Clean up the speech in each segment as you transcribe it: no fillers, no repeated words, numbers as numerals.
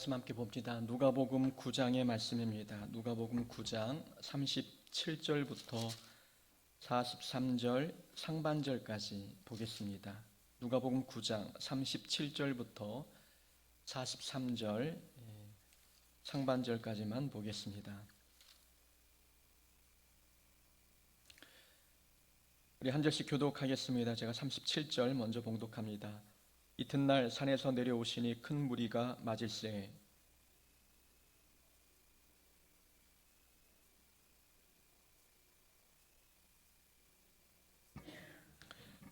말씀 함께 봅니다. 누가복음 9장의 말씀입니다. 누가복음 9장 37절부터 43절 상반절까지 보겠습니다. 누가복음 9장 37절부터 43절 상반절까지만 보겠습니다. 우리 한 절씩 교독하겠습니다. 제가 37절 먼저 봉독합니다. 이튿날 산에서 내려오시니 큰 무리가 맞을세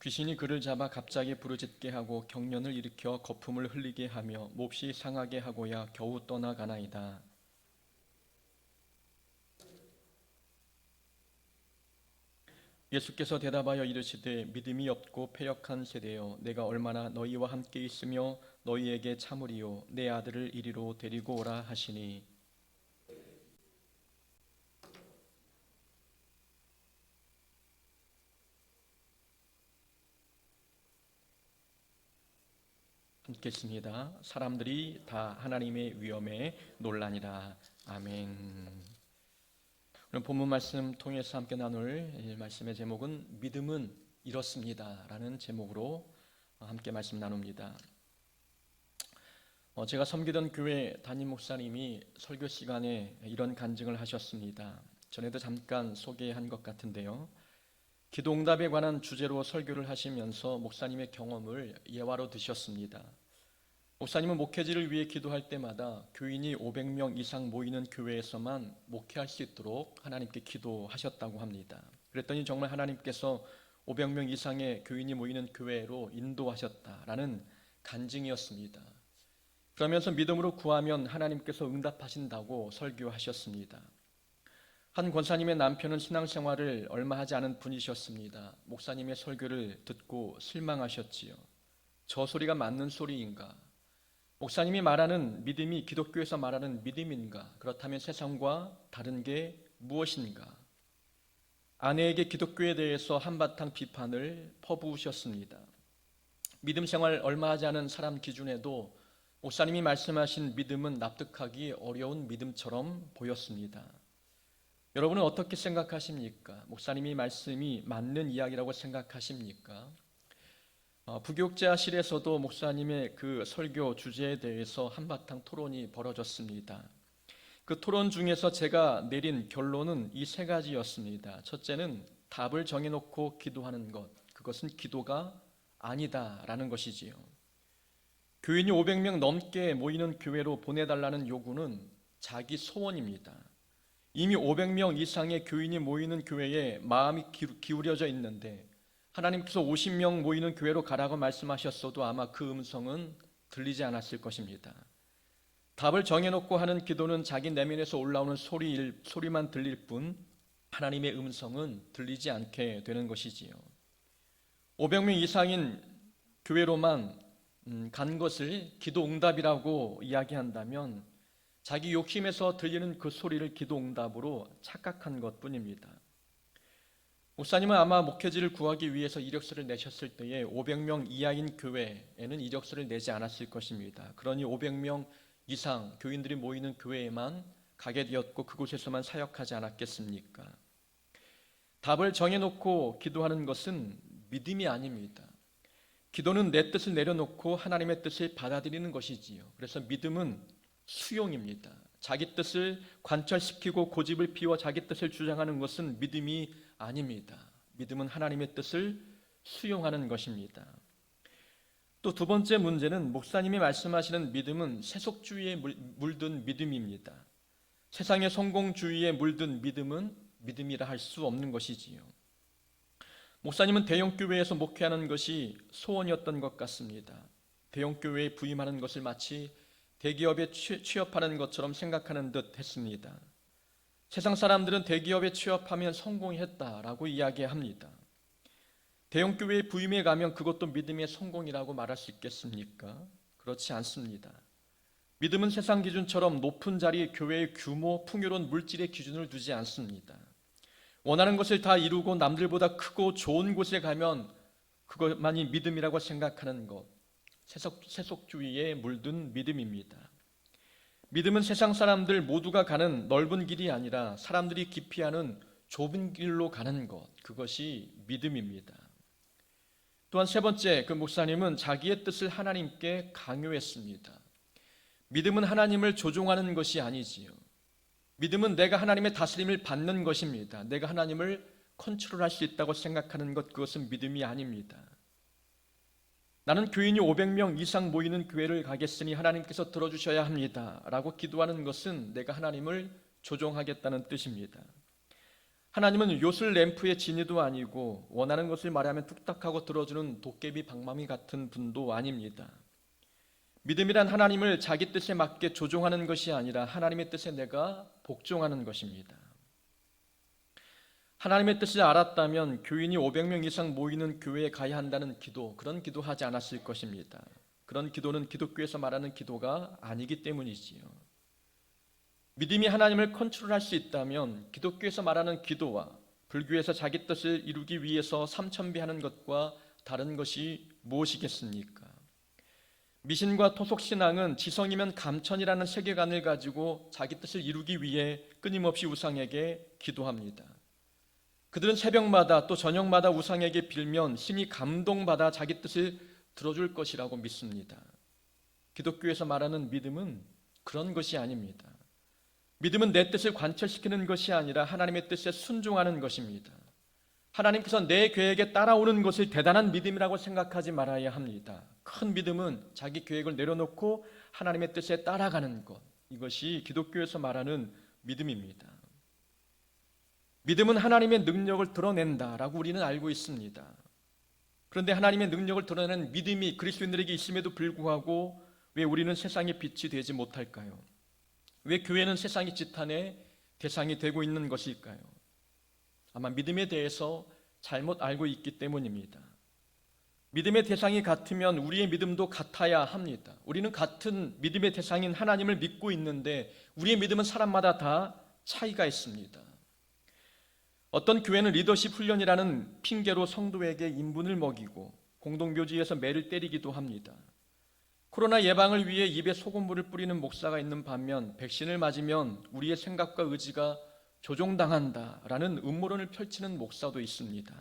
귀신이 그를 잡아 갑자기 부르짖게 하고 경련을 일으켜 거품을 흘리게 하며 몹시 상하게 하고야 겨우 떠나가나이다. 예수께서 대답하여 이르시되 믿음이 없고 패역한 세대여, 내가 얼마나 너희와 함께 있으며 너희에게 참으리요. 내 아들을 이리로 데리고 오라 하시니 함께했습니다. 사람들이 다 하나님의 위엄에 놀라니라. 아멘. 오늘 본문 말씀 통해서 함께 나눌 말씀의 제목은 믿음은 이렇습니다 라는 제목으로 함께 말씀 나눕니다. 제가 섬기던 교회 담임 목사님이 설교 시간에 이런 간증을 하셨습니다. 전에도 잠깐 소개한 것 같은데요, 기도응답에 관한 주제로 설교를 하시면서 목사님의 경험을 예화로 드셨습니다. 목사님은 목회지를 위해 기도할 때마다 교인이 500명 이상 모이는 교회에서만 목회할 수 있도록 하나님께 기도하셨다고 합니다. 그랬더니 정말 하나님께서 500명 이상의 교인이 모이는 교회로 인도하셨다라는 간증이었습니다. 그러면서 믿음으로 구하면 하나님께서 응답하신다고 설교하셨습니다. 한 권사님의 남편은 신앙생활을 얼마 하지 않은 분이셨습니다. 목사님의 설교를 듣고 실망하셨지요. 저 소리가 맞는 소리인가? 목사님이 말하는 믿음이 기독교에서 말하는 믿음인가? 그렇다면 세상과 다른 게 무엇인가? 아내에게 기독교에 대해서 한바탕 비판을 퍼부으셨습니다. 믿음 생활 얼마 하지 않은 사람 기준에도 목사님이 말씀하신 믿음은 납득하기 어려운 믿음처럼 보였습니다. 여러분은 어떻게 생각하십니까? 목사님이 말씀이 맞는 이야기라고 생각하십니까? 부교육자실에서도 목사님의 그 설교 주제에 대해서 한바탕 토론이 벌어졌습니다. 그 토론 중에서 제가 내린 결론은 이 세 가지였습니다. 첫째는 답을 정해놓고 기도하는 것, 그것은 기도가 아니다라는 것이지요. 교인이 500명 넘게 모이는 교회로 보내달라는 요구는 자기 소원입니다. 이미 500명 이상의 교인이 모이는 교회에 마음이 기울여져 있는데 하나님께서 50명 모이는 교회로 가라고 말씀하셨어도 아마 그 음성은 들리지 않았을 것입니다. 답을 정해놓고 하는 기도는 자기 내면에서 올라오는 소리만 들릴 뿐 하나님의 음성은 들리지 않게 되는 것이지요. 500명 이상인 교회로만 간 것을 기도응답이라고 이야기한다면 자기 욕심에서 들리는 그 소리를 기도응답으로 착각한 것뿐입니다. 목사님은 아마 목회지를 구하기 위해서 이력서를 내셨을 때에 500명 이하인 교회에는 이력서를 내지 않았을 것입니다. 그러니 500명 이상 교인들이 모이는 교회에만 가게 되었고 그곳에서만 사역하지 않았겠습니까? 답을 정해놓고 기도하는 것은 믿음이 아닙니다. 기도는 내 뜻을 내려놓고 하나님의 뜻을 받아들이는 것이지요. 그래서 믿음은 수용입니다. 자기 뜻을 관철시키고 고집을 피워 자기 뜻을 주장하는 것은 믿음이 아닙니다. 믿음은 하나님의 뜻을 수용하는 것입니다. 또 두 번째 문제는 목사님이 말씀하시는 믿음은 세속주의에 물든 믿음입니다. 세상의 성공주의에 물든 믿음은 믿음이라 할 수 없는 것이지요. 목사님은 대형교회에서 목회하는 것이 소원이었던 것 같습니다. 대형교회에 부임하는 것을 마치 대기업에 취업하는 것처럼 생각하는 듯 했습니다. 세상 사람들은 대기업에 취업하면 성공했다라고 이야기합니다. 대형교회에 부임해 가면 그것도 믿음의 성공이라고 말할 수 있겠습니까? 그렇지 않습니다. 믿음은 세상 기준처럼 높은 자리, 교회의 규모, 풍요로운 물질의 기준을 두지 않습니다. 원하는 것을 다 이루고 남들보다 크고 좋은 곳에 가면 그것만이 믿음이라고 생각하는 것, 세속주의에 물든 믿음입니다. 믿음은 세상 사람들 모두가 가는 넓은 길이 아니라 사람들이 기피하는 좁은 길로 가는 것, 그것이 믿음입니다. 또한 세 번째, 그 목사님은 자기의 뜻을 하나님께 강요했습니다. 믿음은 하나님을 조종하는 것이 아니지요. 믿음은 내가 하나님의 다스림을 받는 것입니다. 내가 하나님을 컨트롤할 수 있다고 생각하는 것, 그것은 믿음이 아닙니다. 나는 교인이 500명 이상 모이는 교회를 가겠으니 하나님께서 들어주셔야 합니다 라고 기도하는 것은 내가 하나님을 조종하겠다는 뜻입니다. 하나님은 요술 램프의 지니도 아니고 원하는 것을 말하면 뚝딱하고 들어주는 도깨비 방망이 같은 분도 아닙니다. 믿음이란 하나님을 자기 뜻에 맞게 조종하는 것이 아니라 하나님의 뜻에 내가 복종하는 것입니다. 하나님의 뜻을 알았다면 교인이 500명 이상 모이는 교회에 가야 한다는 기도, 그런 기도하지 않았을 것입니다. 그런 기도는 기독교에서 말하는 기도가 아니기 때문이지요. 믿음이 하나님을 컨트롤할 수 있다면 기독교에서 말하는 기도와 불교에서 자기 뜻을 이루기 위해서 삼천배하는 것과 다른 것이 무엇이겠습니까? 미신과 토속신앙은 지성이면 감천이라는 세계관을 가지고 자기 뜻을 이루기 위해 끊임없이 우상에게 기도합니다. 그들은 새벽마다 또 저녁마다 우상에게 빌면 신이 감동받아 자기 뜻을 들어줄 것이라고 믿습니다. 기독교에서 말하는 믿음은 그런 것이 아닙니다. 믿음은 내 뜻을 관철시키는 것이 아니라 하나님의 뜻에 순종하는 것입니다. 하나님께서 내 계획에 따라오는 것을 대단한 믿음이라고 생각하지 말아야 합니다. 큰 믿음은 자기 계획을 내려놓고 하나님의 뜻에 따라가는 것, 이것이 기독교에서 말하는 믿음입니다. 믿음은 하나님의 능력을 드러낸다라고 우리는 알고 있습니다. 그런데 하나님의 능력을 드러내는 믿음이 그리스도인들에게 있음에도 불구하고 왜 우리는 세상의 빛이 되지 못할까요? 왜 교회는 세상의 지탄의 대상이 되고 있는 것일까요? 아마 믿음에 대해서 잘못 알고 있기 때문입니다. 믿음의 대상이 같으면 우리의 믿음도 같아야 합니다. 우리는 같은 믿음의 대상인 하나님을 믿고 있는데 우리의 믿음은 사람마다 다 차이가 있습니다. 어떤 교회는 리더십 훈련이라는 핑계로 성도에게 인분을 먹이고 공동묘지에서 매를 때리기도 합니다. 코로나 예방을 위해 입에 소금물을 뿌리는 목사가 있는 반면 백신을 맞으면 우리의 생각과 의지가 조종당한다라는 음모론을 펼치는 목사도 있습니다.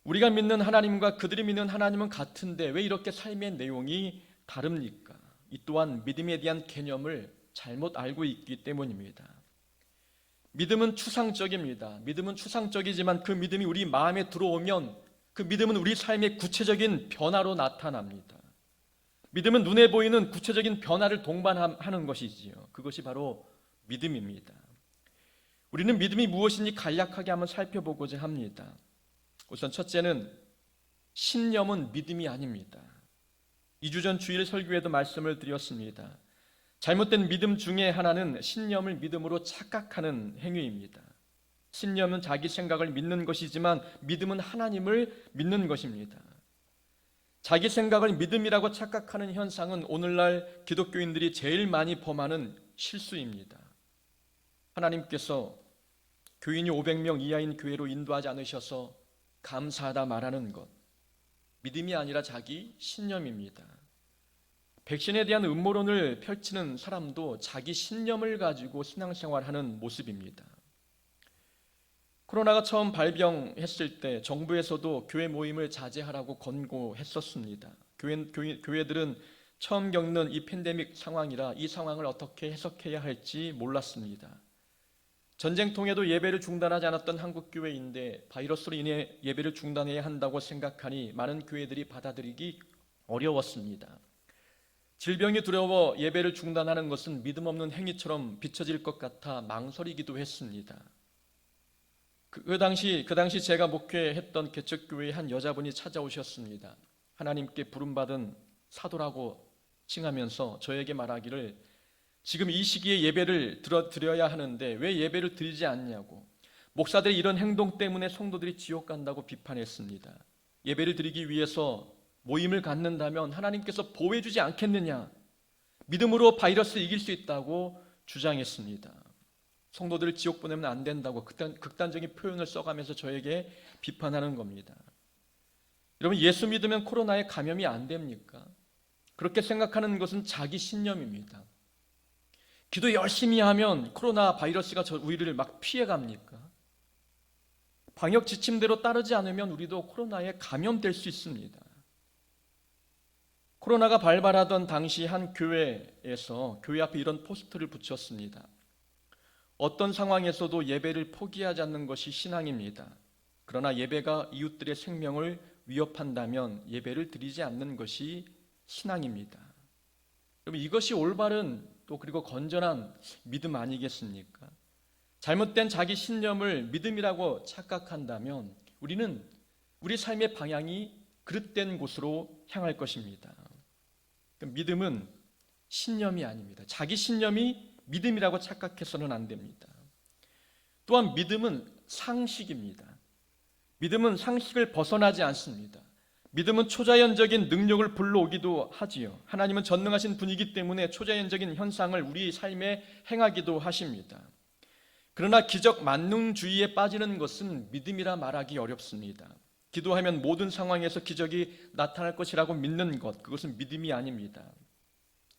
우리가 믿는 하나님과 그들이 믿는 하나님은 같은데 왜 이렇게 삶의 내용이 다릅니까? 이 또한 믿음에 대한 개념을 잘못 알고 있기 때문입니다. 믿음은 추상적입니다. 믿음은 추상적이지만 그 믿음이 우리 마음에 들어오면 그 믿음은 우리 삶의 구체적인 변화로 나타납니다. 믿음은 눈에 보이는 구체적인 변화를 동반하는 것이지요. 그것이 바로 믿음입니다. 우리는 믿음이 무엇인지 간략하게 한번 살펴보고자 합니다. 우선 첫째는 신념은 믿음이 아닙니다. 2주 전 주일 설교에도 말씀을 드렸습니다. 잘못된 믿음 중에 하나는 신념을 믿음으로 착각하는 행위입니다. 신념은 자기 생각을 믿는 것이지만 믿음은 하나님을 믿는 것입니다. 자기 생각을 믿음이라고 착각하는 현상은 오늘날 기독교인들이 제일 많이 범하는 실수입니다. 하나님께서 교인이 500명 이하인 교회로 인도하지 않으셔서 감사하다 말하는 것, 믿음이 아니라 자기 신념입니다. 백신에 대한 음모론을 펼치는 사람도 자기 신념을 가지고 신앙생활하는 모습입니다. 코로나가 처음 발병했을 때 정부에서도 교회 모임을 자제하라고 권고했었습니다. 교회들은 처음 겪는 이 팬데믹 상황이라 이 상황을 어떻게 해석해야 할지 몰랐습니다. 전쟁통에도 예배를 중단하지 않았던 한국교회인데 바이러스로 인해 예배를 중단해야 한다고 생각하니 많은 교회들이 받아들이기 어려웠습니다. 질병이 두려워 예배를 중단하는 것은 믿음 없는 행위처럼 비춰질 것 같아 망설이기도 했습니다. 그 당시 제가 목회했던 개척교회의 한 여자분이 찾아오셨습니다. 하나님께 부름받은 사도라고 칭하면서 저에게 말하기를 지금 이 시기에 예배를 드려야 하는데 왜 예배를 드리지 않냐고, 목사들의 이런 행동 때문에 성도들이 지옥 간다고 비판했습니다. 예배를 드리기 위해서 모임을 갖는다면 하나님께서 보호해 주지 않겠느냐, 믿음으로 바이러스를 이길 수 있다고 주장했습니다. 성도들을 지옥 보내면 안 된다고 극단적인 표현을 써가면서 저에게 비판하는 겁니다. 여러분, 예수 믿으면 코로나에 감염이 안 됩니까? 그렇게 생각하는 것은 자기 신념입니다. 기도 열심히 하면 코로나 바이러스가 우리를 막 피해갑니까? 방역 지침대로 따르지 않으면 우리도 코로나에 감염될 수 있습니다. 코로나가 발발하던 당시 한 교회에서 교회 앞에 이런 포스터를 붙였습니다. 어떤 상황에서도 예배를 포기하지 않는 것이 신앙입니다. 그러나 예배가 이웃들의 생명을 위협한다면 예배를 드리지 않는 것이 신앙입니다. 여러분, 이것이 올바른 또 그리고 건전한 믿음 아니겠습니까? 잘못된 자기 신념을 믿음이라고 착각한다면 우리는 우리 삶의 방향이 그릇된 곳으로 향할 것입니다. 믿음은 신념이 아닙니다. 자기 신념이 믿음이라고 착각해서는 안 됩니다. 또한 믿음은 상식입니다. 믿음은 상식을 벗어나지 않습니다. 믿음은 초자연적인 능력을 불러오기도 하지요. 하나님은 전능하신 분이기 때문에 초자연적인 현상을 우리 삶에 행하기도 하십니다. 그러나 기적 만능주의에 빠지는 것은 믿음이라 말하기 어렵습니다. 기도하면 모든 상황에서 기적이 나타날 것이라고 믿는 것, 그것은 믿음이 아닙니다.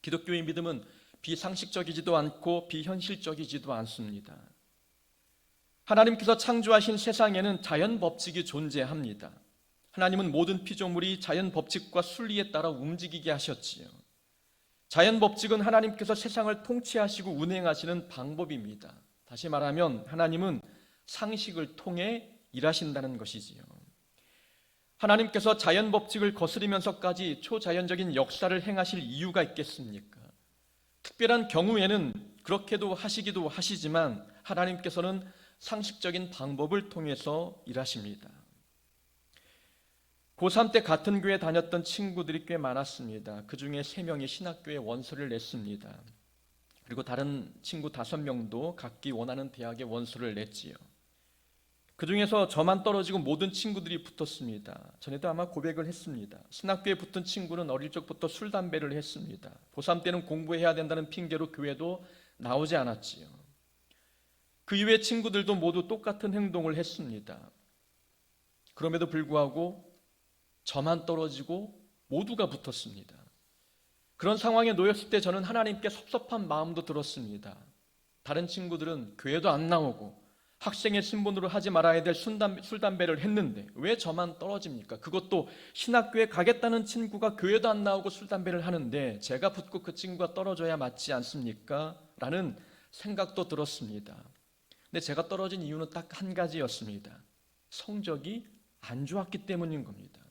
기독교의 믿음은 비상식적이지도 않고 비현실적이지도 않습니다. 하나님께서 창조하신 세상에는 자연 법칙이 존재합니다. 하나님은 모든 피조물이 자연 법칙과 순리에 따라 움직이게 하셨지요. 자연 법칙은 하나님께서 세상을 통치하시고 운행하시는 방법입니다. 다시 말하면 하나님은 상식을 통해 일하신다는 것이지요. 하나님께서 자연 법칙을 거스리면서까지 초자연적인 역사를 행하실 이유가 있겠습니까? 특별한 경우에는 그렇게도 하시기도 하시지만 하나님께서는 상식적인 방법을 통해서 일하십니다. 고3 때 같은 교회 다녔던 친구들이 꽤 많았습니다. 그 중에 3명이 신학교에 원서를 냈습니다. 그리고 다른 친구 5명도 각기 원하는 대학에 원서를 냈지요. 그 중에서 저만 떨어지고 모든 친구들이 붙었습니다. 전에도 아마 고백을 했습니다. 신학교에 붙은 친구는 어릴 적부터 술, 담배를 했습니다. 고3 때는 공부해야 된다는 핑계로 교회도 나오지 않았지요. 그 이외의 친구들도 모두 똑같은 행동을 했습니다. 그럼에도 불구하고 저만 떨어지고 모두가 붙었습니다. 그런 상황에 놓였을 때 저는 하나님께 섭섭한 마음도 들었습니다. 다른 친구들은 교회도 안 나오고 학생의 신분으로 하지 말아야 될 술, 담배를 했는데 왜 저만 떨어집니까? 그것도 신학교에 가겠다는 친구가 교회도 안 나오고 술, 담배를 하는데 제가 붙고 그 친구가 떨어져야 맞지 않습니까? 라는 생각도 들었습니다. 근데 제가 떨어진 이유는 딱 한 가지였습니다. 성적이 안 좋았기 때문인 겁니다.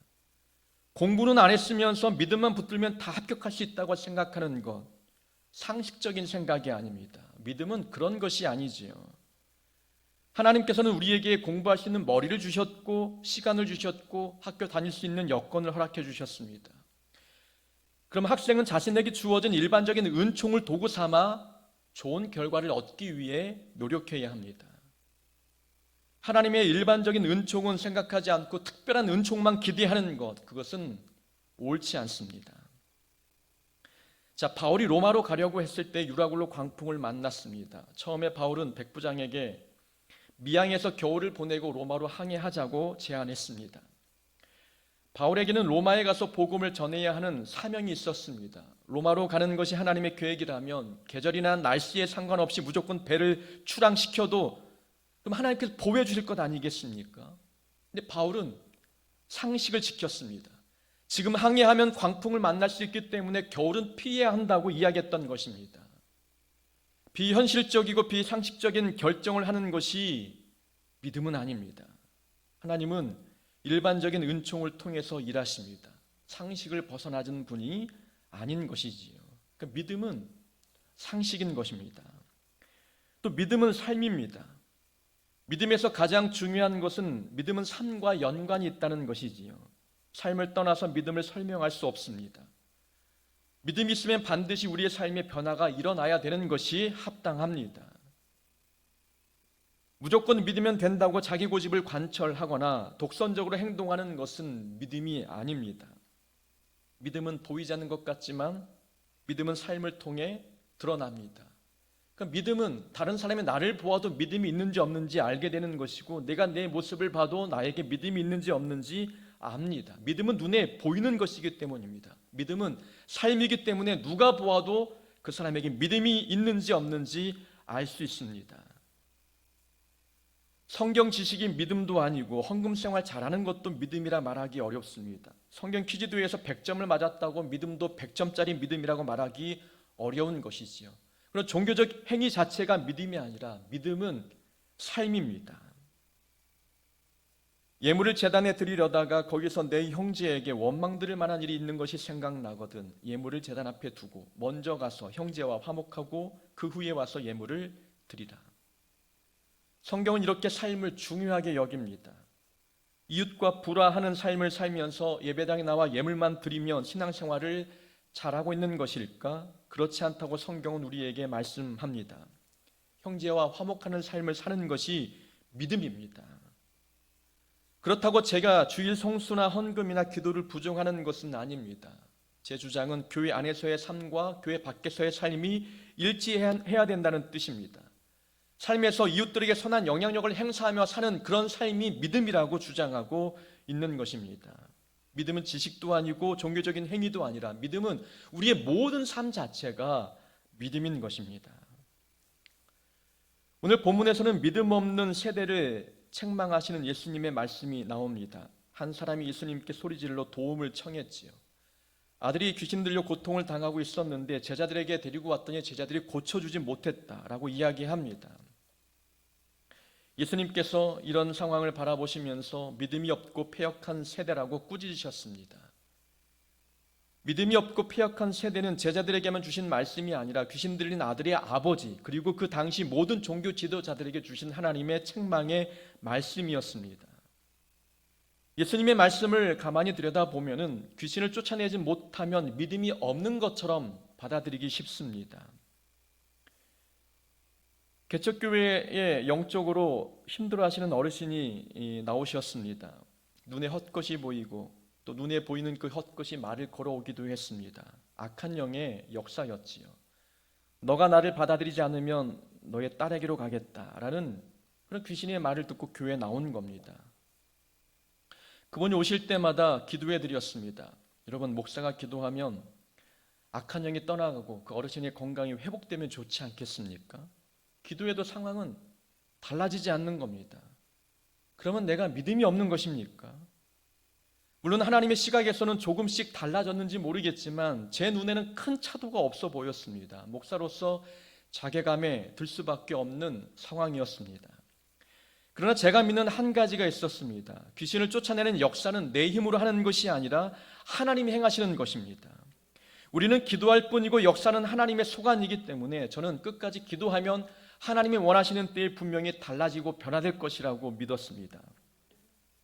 공부는 안 했으면서 믿음만 붙들면 다 합격할 수 있다고 생각하는 것, 상식적인 생각이 아닙니다. 믿음은 그런 것이 아니지요. 하나님께서는 우리에게 공부할 수 있는 머리를 주셨고 시간을 주셨고 학교 다닐 수 있는 여건을 허락해 주셨습니다. 그럼 학생은 자신에게 주어진 일반적인 은총을 도구 삼아 좋은 결과를 얻기 위해 노력해야 합니다. 하나님의 일반적인 은총은 생각하지 않고 특별한 은총만 기대하는 것, 그것은 옳지 않습니다. 자, 바울이 로마로 가려고 했을 때 유라굴로 광풍을 만났습니다. 처음에 바울은 백부장에게 미항에서 겨울을 보내고 로마로 항해하자고 제안했습니다. 바울에게는 로마에 가서 복음을 전해야 하는 사명이 있었습니다. 로마로 가는 것이 하나님의 계획이라면 계절이나 날씨에 상관없이 무조건 배를 출항시켜도 그럼 하나님께서 보호해 주실 것 아니겠습니까? 근데 바울은 상식을 지켰습니다. 지금 항해하면 광풍을 만날 수 있기 때문에 겨울은 피해야 한다고 이야기했던 것입니다. 비현실적이고 비상식적인 결정을 하는 것이 믿음은 아닙니다. 하나님은 일반적인 은총을 통해서 일하십니다. 상식을 벗어나는 분이 아닌 것이지요. 그러니까 믿음은 상식인 것입니다. 또 믿음은 삶입니다. 믿음에서 가장 중요한 것은 믿음은 삶과 연관이 있다는 것이지요. 삶을 떠나서 믿음을 설명할 수 없습니다. 믿음이 있으면 반드시 우리의 삶의 변화가 일어나야 되는 것이 합당합니다. 무조건 믿으면 된다고 자기 고집을 관철하거나 독선적으로 행동하는 것은 믿음이 아닙니다. 믿음은 보이지 않는 것 같지만 믿음은 삶을 통해 드러납니다. 그러니까 믿음은 다른 사람이 나를 보아도 믿음이 있는지 없는지 알게 되는 것이고 내가 내 모습을 봐도 나에게 믿음이 있는지 없는지 압니다. 믿음은 눈에 보이는 것이기 때문입니다. 믿음은 삶이기 때문에 누가 보아도 그 사람에게 믿음이 있는지 없는지 알 수 있습니다. 성경 지식이 믿음도 아니고 헌금 생활 잘하는 것도 믿음이라 말하기 어렵습니다. 성경 퀴즈도에서 100점을 맞았다고 믿음도 100점짜리 믿음이라고 말하기 어려운 것이지요. 그런 종교적 행위 자체가 믿음이 아니라 믿음은 삶입니다. 예물을 제단에 드리려다가 거기서 내 형제에게 원망 들을 만한 일이 있는 것이 생각나거든 예물을 제단 앞에 두고 먼저 가서 형제와 화목하고 그 후에 와서 예물을 드리라. 성경은 이렇게 삶을 중요하게 여깁니다. 이웃과 불화하는 삶을 살면서 예배당에 나와 예물만 드리면 신앙생활을 잘하고 있는 것일까? 그렇지 않다고 성경은 우리에게 말씀합니다. 형제와 화목하는 삶을 사는 것이 믿음입니다. 그렇다고 제가 주일 성수나 헌금이나 기도를 부정하는 것은 아닙니다. 제 주장은 교회 안에서의 삶과 교회 밖에서의 삶이 일치해야 된다는 뜻입니다. 삶에서 이웃들에게 선한 영향력을 행사하며 사는 그런 삶이 믿음이라고 주장하고 있는 것입니다. 믿음은 지식도 아니고 종교적인 행위도 아니라 믿음은 우리의 모든 삶 자체가 믿음인 것입니다. 오늘 본문에서는 믿음 없는 세대를 책망하시는 예수님의 말씀이 나옵니다. 한 사람이 예수님께 소리질러 도움을 청했지요. 아들이 귀신 들려 고통을 당하고 있었는데 제자들에게 데리고 왔더니 제자들이 고쳐주지 못했다라고 이야기합니다. 예수님께서 이런 상황을 바라보시면서 믿음이 없고 패역한 세대라고 꾸짖으셨습니다. 믿음이 없고 패역한 세대는 제자들에게만 주신 말씀이 아니라 귀신 들린 아들의 아버지 그리고 그 당시 모든 종교 지도자들에게 주신 하나님의 책망의 말씀이었습니다. 예수님의 말씀을 가만히 들여다보면 귀신을 쫓아내지 못하면 믿음이 없는 것처럼 받아들이기 쉽습니다. 개척교회에 영적으로 힘들어하시는 어르신이 나오셨습니다. 눈에 헛것이 보이고 또 눈에 보이는 그 헛것이 말을 걸어오기도 했습니다. 악한 영의 역사였지요. 너가 나를 받아들이지 않으면 너의 딸에게로 가겠다라는 그런 귀신의 말을 듣고 교회에 나온 겁니다. 그분이 오실 때마다 기도해 드렸습니다. 여러분, 목사가 기도하면 악한 영이 떠나가고 그 어르신의 건강이 회복되면 좋지 않겠습니까? 기도해도 상황은 달라지지 않는 겁니다. 그러면 내가 믿음이 없는 것입니까? 물론 하나님의 시각에서는 조금씩 달라졌는지 모르겠지만 제 눈에는 큰 차도가 없어 보였습니다. 목사로서 자괴감에 들 수밖에 없는 상황이었습니다. 그러나 제가 믿는 한 가지가 있었습니다. 귀신을 쫓아내는 역사는 내 힘으로 하는 것이 아니라 하나님이 행하시는 것입니다. 우리는 기도할 뿐이고 역사는 하나님의 소관이기 때문에 저는 끝까지 기도하면 하나님이 원하시는 때에 분명히 달라지고 변화될 것이라고 믿었습니다.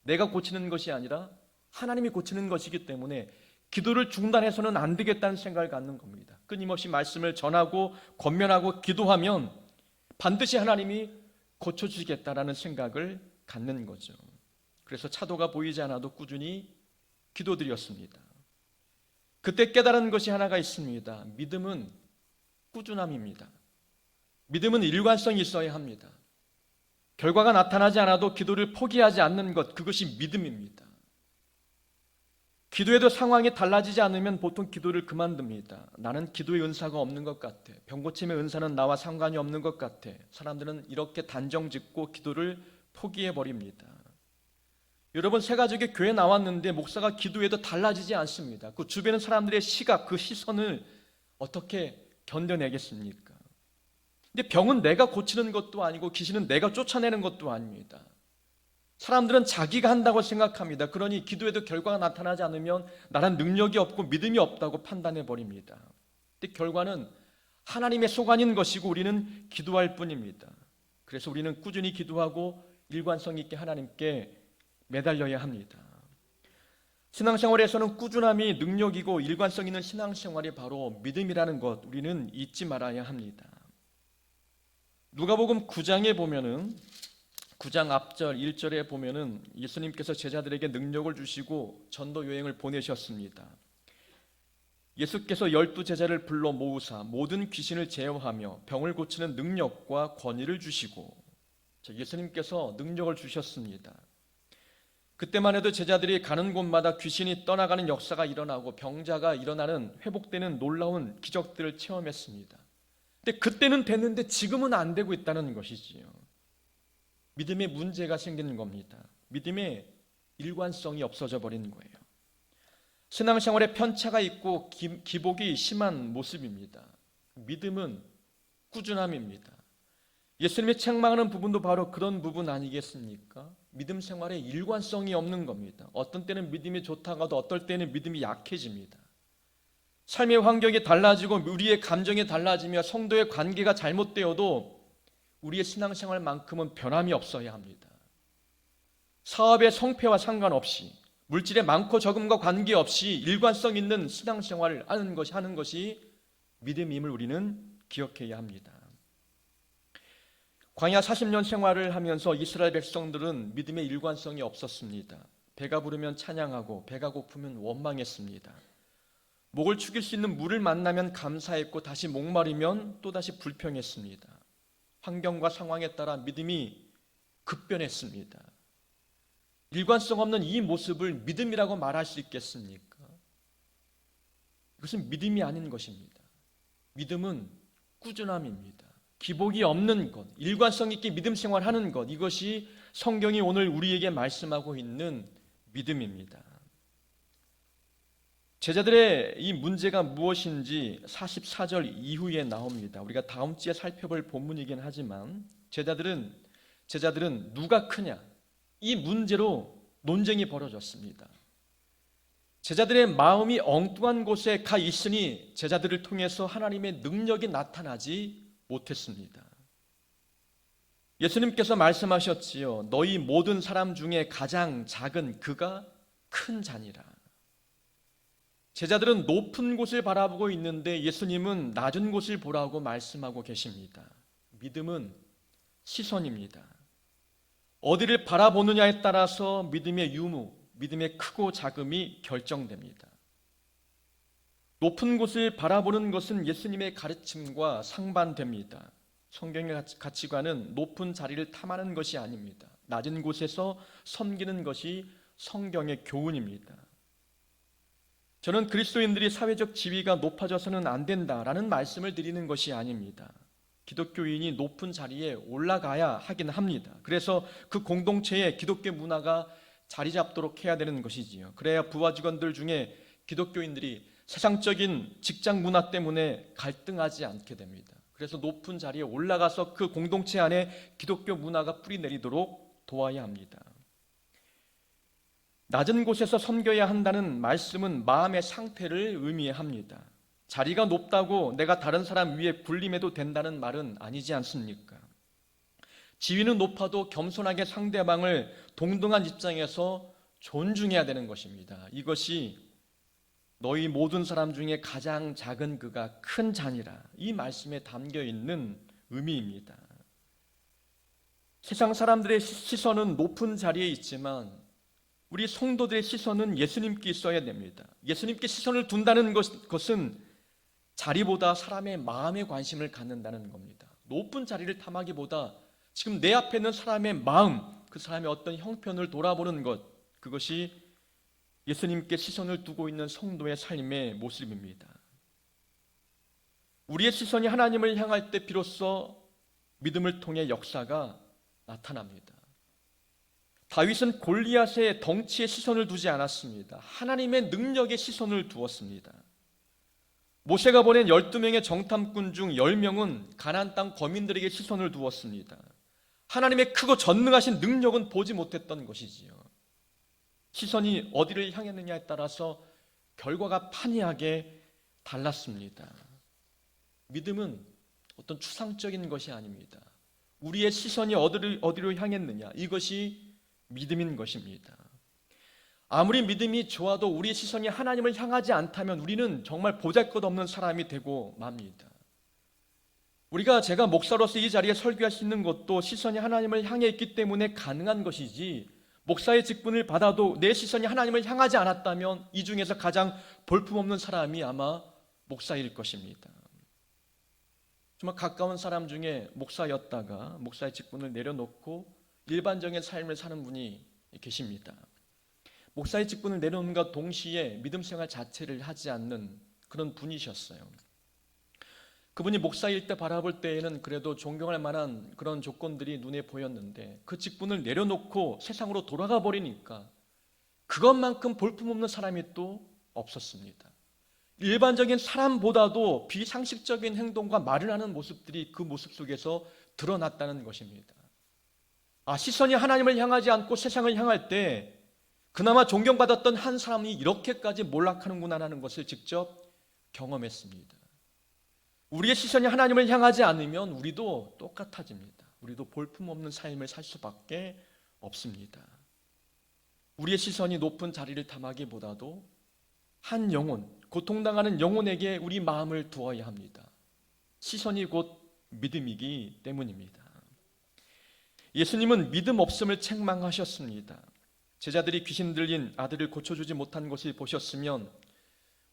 내가 고치는 것이 아니라 하나님이 고치는 것이기 때문에 기도를 중단해서는 안 되겠다는 생각을 갖는 겁니다. 끊임없이 말씀을 전하고 권면하고 기도하면 반드시 하나님이 고쳐주시겠다라는 생각을 갖는 거죠. 그래서 차도가 보이지 않아도 꾸준히 기도드렸습니다. 그때 깨달은 것이 하나가 있습니다. 믿음은 꾸준함입니다. 믿음은 일관성이 있어야 합니다. 결과가 나타나지 않아도 기도를 포기하지 않는 것, 그것이 믿음입니다. 기도에도 상황이 달라지지 않으면 보통 기도를 그만둡니다. 나는 기도의 은사가 없는 것 같아. 병고침의 은사는 나와 상관이 없는 것 같아. 사람들은 이렇게 단정짓고 기도를 포기해버립니다. 여러분, 새가족이 교회 나왔는데 목사가 기도해도 달라지지 않습니다. 그 주변의 사람들의 시각, 그 시선을 어떻게 견뎌내겠습니까? 근데 병은 내가 고치는 것도 아니고 귀신은 내가 쫓아내는 것도 아닙니다. 사람들은 자기가 한다고 생각합니다. 그러니 기도에도 결과가 나타나지 않으면 나는 능력이 없고 믿음이 없다고 판단해 버립니다. 근데 결과는 하나님의 소관인 것이고 우리는 기도할 뿐입니다. 그래서 우리는 꾸준히 기도하고 일관성 있게 하나님께 매달려야 합니다. 신앙생활에서는 꾸준함이 능력이고 일관성 있는 신앙생활이 바로 믿음이라는 것 우리는 잊지 말아야 합니다. 누가복음 9장에 보면은 9장 앞절 1절에 보면은 예수님께서 제자들에게 능력을 주시고 전도 여행을 보내셨습니다. 예수께서 12제자를 불러 모으사 모든 귀신을 제어하며 병을 고치는 능력과 권위를 주시고 예수님께서 능력을 주셨습니다. 그때만 해도 제자들이 가는 곳마다 귀신이 떠나가는 역사가 일어나고 병자가 일어나는 회복되는 놀라운 기적들을 체험했습니다. 근데 그때는 됐는데 지금은 안 되고 있다는 것이지요. 믿음에 문제가 생기는 겁니다. 믿음의 일관성이 없어져 버린 거예요. 신앙생활에 편차가 있고 기복이 심한 모습입니다. 믿음은 꾸준함입니다. 예수님이 책망하는 부분도 바로 그런 부분 아니겠습니까? 믿음 생활에 일관성이 없는 겁니다. 어떤 때는 믿음이 좋다가도 어떨 때는 믿음이 약해집니다. 삶의 환경이 달라지고 우리의 감정이 달라지며 성도의 관계가 잘못되어도 우리의 신앙생활만큼은 변함이 없어야 합니다. 사업의 성패와 상관없이, 물질의 많고 적음과 관계없이 일관성 있는 신앙생활을 하는 것이 믿음임을 우리는 기억해야 합니다. 광야 40년 생활을 하면서 이스라엘 백성들은 믿음의 일관성이 없었습니다. 배가 부르면 찬양하고 배가 고프면 원망했습니다. 목을 축일 수 있는 물을 만나면 감사했고 다시 목마르면 또다시 불평했습니다. 환경과 상황에 따라 믿음이 급변했습니다. 일관성 없는 이 모습을 믿음이라고 말할 수 있겠습니까? 이것은 믿음이 아닌 것입니다. 믿음은 꾸준함입니다. 기복이 없는 것, 일관성 있게 믿음 생활하는 것, 이것이 성경이 오늘 우리에게 말씀하고 있는 믿음입니다. 제자들의 이 문제가 무엇인지 44절 이후에 나옵니다. 우리가 다음 주에 살펴볼 본문이긴 하지만 제자들은 누가 크냐? 이 문제로 논쟁이 벌어졌습니다. 제자들의 마음이 엉뚱한 곳에 가 있으니 제자들을 통해서 하나님의 능력이 나타나지 못했습니다. 예수님께서 말씀하셨지요. 너희 모든 사람 중에 가장 작은 그가 큰 자니라. 제자들은 높은 곳을 바라보고 있는데 예수님은 낮은 곳을 보라고 말씀하고 계십니다. 믿음은 시선입니다. 어디를 바라보느냐에 따라서 믿음의 유무, 믿음의 크고 작음이 결정됩니다. 높은 곳을 바라보는 것은 예수님의 가르침과 상반됩니다. 성경의 가치관은 높은 자리를 탐하는 것이 아닙니다. 낮은 곳에서 섬기는 것이 성경의 교훈입니다. 저는 그리스도인들이 사회적 지위가 높아져서는 안 된다라는 말씀을 드리는 것이 아닙니다. 기독교인이 높은 자리에 올라가야 하긴 합니다. 그래서 그 공동체에 기독교 문화가 자리 잡도록 해야 되는 것이지요. 그래야 부하 직원들 중에 기독교인들이 세상적인 직장 문화 때문에 갈등하지 않게 됩니다. 그래서 높은 자리에 올라가서 그 공동체 안에 기독교 문화가 뿌리내리도록 도와야 합니다. 낮은 곳에서 섬겨야 한다는 말씀은 마음의 상태를 의미합니다. 자리가 높다고 내가 다른 사람 위에 군림해도 된다는 말은 아니지 않습니까? 지위는 높아도 겸손하게 상대방을 동등한 입장에서 존중해야 되는 것입니다. 이것이 너희 모든 사람 중에 가장 작은 그가 큰 자니라. 이 말씀에 담겨 있는 의미입니다. 세상 사람들의 시선은 높은 자리에 있지만 우리 성도들의 시선은 예수님께 있어야 됩니다. 예수님께 시선을 둔다는 것은 자리보다 사람의 마음에 관심을 갖는다는 겁니다. 높은 자리를 탐하기보다 지금 내 앞에 있는 사람의 마음, 그 사람의 어떤 형편을 돌아보는 것, 그것이 예수님께 시선을 두고 있는 성도의 삶의 모습입니다. 우리의 시선이 하나님을 향할 때 비로소 믿음을 통해 역사가 나타납니다. 다윗은 골리앗의 덩치에 시선을 두지 않았습니다. 하나님의 능력에 시선을 두었습니다. 모세가 보낸 12명의 정탐꾼 중 10명은 가나안 땅 거민들에게 시선을 두었습니다. 하나님의 크고 전능하신 능력은 보지 못했던 것이지요. 시선이 어디를 향했느냐에 따라서 결과가 판이하게 달랐습니다. 믿음은 어떤 추상적인 것이 아닙니다. 우리의 시선이 어디로 향했느냐, 이것이 믿음인 것입니다. 아무리 믿음이 좋아도 우리의 시선이 하나님을 향하지 않다면 우리는 정말 보잘것없는 사람이 되고 맙니다. 제가 목사로서 이 자리에 설교할 수 있는 것도 시선이 하나님을 향해 있기 때문에 가능한 것이지, 목사의 직분을 받아도 내 시선이 하나님을 향하지 않았다면 이 중에서 가장 볼품없는 사람이 아마 목사일 것입니다. 정말 가까운 사람 중에 목사였다가 목사의 직분을 내려놓고 일반적인 삶을 사는 분이 계십니다. 목사의 직분을 내려놓음과 동시에 믿음 생활 자체를 하지 않는 그런 분이셨어요. 그분이 목사일 때 바라볼 때에는 그래도 존경할 만한 그런 조건들이 눈에 보였는데 그 직분을 내려놓고 세상으로 돌아가 버리니까 그것만큼 볼품없는 사람이 또 없었습니다. 일반적인 사람보다도 비상식적인 행동과 말을 하는 모습들이 그 모습 속에서 드러났다는 것입니다. 시선이 하나님을 향하지 않고 세상을 향할 때 그나마 존경받았던 한 사람이 이렇게까지 몰락하는구나라는 것을 직접 경험했습니다. 우리의 시선이 하나님을 향하지 않으면 우리도 똑같아집니다. 우리도 볼품없는 삶을 살 수밖에 없습니다. 우리의 시선이 높은 자리를 탐하기보다도 한 영혼, 고통당하는 영혼에게 우리 마음을 두어야 합니다. 시선이 곧 믿음이기 때문입니다. 예수님은 믿음 없음을 책망하셨습니다. 제자들이 귀신 들린 아들을 고쳐주지 못한 것을 보셨으면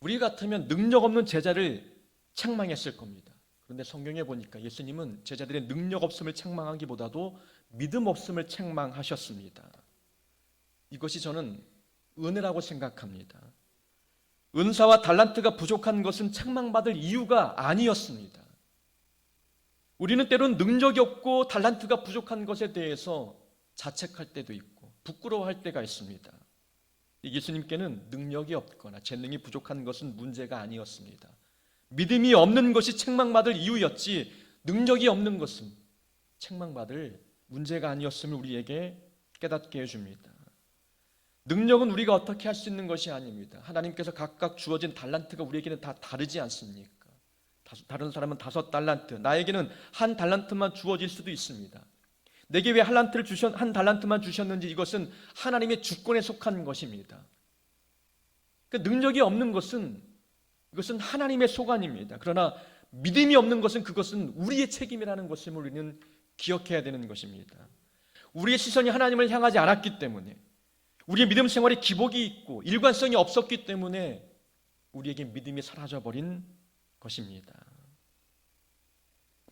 우리 같으면 능력 없는 제자를 책망했을 겁니다. 그런데 성경에 보니까 예수님은 제자들의 능력 없음을 책망하기보다도 믿음 없음을 책망하셨습니다. 이것이 저는 은혜라고 생각합니다. 은사와 달란트가 부족한 것은 책망받을 이유가 아니었습니다. 우리는 때론 능력이 없고 달란트가 부족한 것에 대해서 자책할 때도 있고 부끄러워할 때가 있습니다. 예수님께는 능력이 없거나 재능이 부족한 것은 문제가 아니었습니다. 믿음이 없는 것이 책망받을 이유였지 능력이 없는 것은 책망받을 문제가 아니었음을 우리에게 깨닫게 해줍니다. 능력은 우리가 어떻게 할 수 있는 것이 아닙니다. 하나님께서 각각 주어진 달란트가 우리에게는 다 다르지 않습니까? 다른 사람은 5달란트, 나에게는 1달란트만 주어질 수도 있습니다. 내게 왜 한 달란트만 주셨는지 이것은 하나님의 주권에 속한 것입니다. 그러니까 능력이 없는 것은 이것은 하나님의 소관입니다. 그러나 믿음이 없는 것은 그것은 우리의 책임이라는 것을 우리는 기억해야 되는 것입니다. 우리의 시선이 하나님을 향하지 않았기 때문에 우리의 믿음 생활에 기복이 있고 일관성이 없었기 때문에 우리에게 믿음이 사라져버린 것입니다.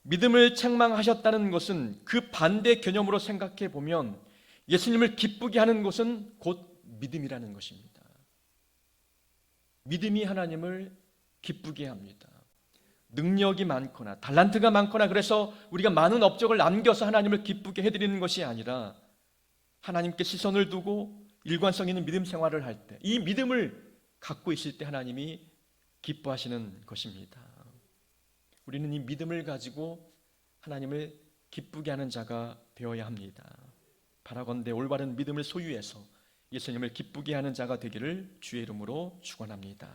믿음을 책망하셨다는 것은 그 반대 개념으로 생각해 보면 예수님을 기쁘게 하는 것은 곧 믿음이라는 것입니다. 믿음이 하나님을 기쁘게 합니다. 능력이 많거나 달란트가 많거나 그래서 우리가 많은 업적을 남겨서 하나님을 기쁘게 해드리는 것이 아니라 하나님께 시선을 두고 일관성 있는 믿음 생활을 할 때 이 믿음을 갖고 있을 때 하나님이 기뻐하시는 것입니다. 우리는 이 믿음을 가지고 하나님을 기쁘게 하는 자가 되어야 합니다. 바라건대 올바른 믿음을 소유해서 예수님을 기쁘게 하는 자가 되기를 주의 이름으로 축원합니다.